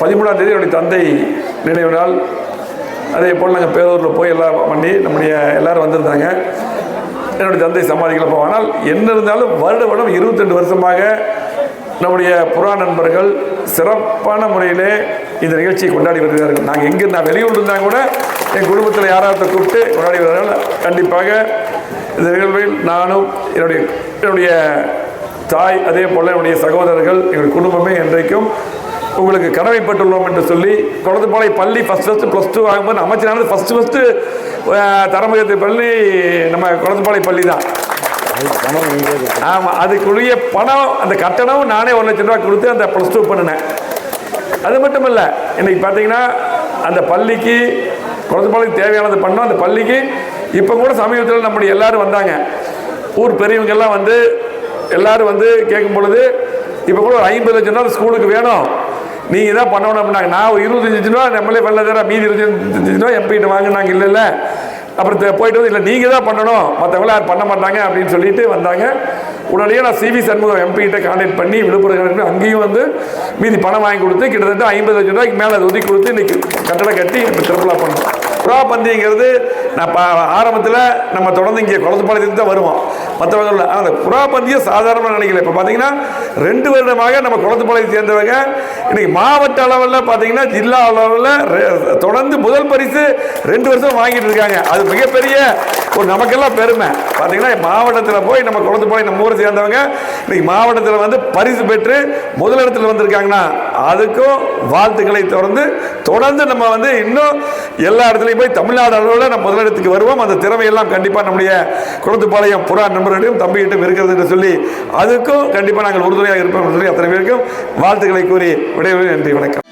13ஆம் தேதி என்னுடைய தந்தை நினைவு நாள். அதே போல் நாங்கள் பேரூரில் போய் எல்லாம் பண்ணி நம்முடைய எல்லோரும் வந்திருந்தாங்க. என்னுடைய தந்தை சமாதிகளை போவோம். ஆனால் என்ன இருந்தாலும் வருடம் 22 வருஷமாக நம்முடைய புறா நண்பர்கள் சிறப்பான முறையிலே இந்த நிகழ்ச்சியை கொண்டாடி வருகிறார்கள். நாங்கள் எங்கே நான் வெளியூர் இருந்தால் கூட என் குடும்பத்தில் யாராவது கூப்பிட்டு கொண்டாடி வருகிறார்கள். கண்டிப்பாக இந்த நிகழ்வில் நானும் என்னுடைய தாய், அதே போல் என்னுடைய சகோதரர்கள், எங்களுடைய குடும்பமே என்றைக்கும் உங்களுக்கு கடமைப்பட்டுள்ளோம் என்று சொல்லி குளத்துப்பாளைய பள்ளி ஃபஸ்ட்டு +2 ஆகும்போது அமைச்சரானது ஃபஸ்ட்டு தரமகத்தை பள்ளி நம்ம குளத்துப்பாளைய பள்ளி தான். ஆமாம், அதுக்குரிய பணம் அந்த கட்டணம் நானே 1 லட்சம் ரூபா கொடுத்து அந்த +2 பண்ணினேன். அது மட்டும் இல்லை, இன்றைக்கி பார்த்தீங்கன்னா அந்த பள்ளிக்கு குளத்துப்பாளையம் தேவையானது பண்ணோம். அந்த பள்ளிக்கு இப்போ கூட சமீபத்தில் நம்முடைய எல்லோரும் வந்தாங்க, ஊர் பெரியவங்கெல்லாம் வந்து எல்லோரும் வந்து கேட்கும் பொழுது இப்போ கூட 50 லட்சம் ரூபா ஸ்கூலுக்கு வேணும், நீங்கள் தான் பண்ணணும் அப்படின்னாங்க. நான் ஒரு 25 லட்சம் ரூபா நம்மளே பண்ணல தர, மீதி 25 லட்சம் ரூபா எம்பிகிட்ட வாங்கினாங்க. இல்லை அப்புறம் போயிட்டு வந்து இல்லை நீங்கள் தான் பண்ணணும், மற்றவங்களாம் யாரும் பண்ண மாட்டாங்க அப்படின்னு சொல்லிட்டு வந்தாங்க. உடனே நான் CV சண்முகம் எம்பிகிட்ட கான்டாக்ட் பண்ணி விழுப்புரம் அங்கேயும் வந்து மீதி பணம் வாங்கி கொடுத்து கிட்டத்தட்ட 50 லட்சம் ரூபாய்க்கு மேலே அதை ஒதுக்கி கொடுத்து இன்றைக்கி கட்டடம் கட்டி இப்போ திருப்பலா பண்ணோம். புறா பந்திங்கிறது நான் ஆரம்பத்தில் நம்ம தொடர்ந்து இங்கே குளத்துப்பாளையத்துக்கு தான் வருவோம், மற்றவங்க அந்த புறா பந்தியை சாதாரணமாக நினைக்கல. இப்போ பார்த்தீங்கன்னா 2 வருடமாக நம்ம குளத்துப்பாளையத்தை சேர்ந்தவங்க இன்றைக்கி மாவட்ட அளவில் பார்த்தீங்கன்னா ஜில்லா அளவில் தொடர்ந்து முதல் பரிசு 2 வருஷம் வாங்கிட்டு இருக்காங்க. அது மிகப்பெரிய ஒரு நமக்கெல்லாம் பெருமை. பார்த்தீங்கன்னா மாவட்டத்தில் போய் நம்ம குளத்துப்பாளையம் நம்ம ஊரை சேர்ந்தவங்க இன்றைக்கி மாவட்டத்தில் வந்து பரிசு பெற்று முதலிடத்தில் வந்திருக்காங்கன்னா அதுக்கும் வாழ்த்துக்களை தொடர்ந்து நம்ம வந்து இன்னும் எல்லா இடத்துலையும் போய் தமிழ்நாடு அளவில் நம்ம முதலிடத்துக்கு வருவோம். அந்த திறமையெல்லாம் கண்டிப்பாக நம்முடைய குளத்துப்பாளையம் புறா நண்பர்களிடம் தம்பிகிட்டும் இருக்கிறது என்று சொல்லி அதுக்கும் கண்டிப்பாக நாங்கள் உறுதுணையாக இருப்போம் சொல்லி அத்தனை பேருக்கும் வாழ்த்துக்களை கூறி விடைபெறுகிறேன். நன்றி, வணக்கம்.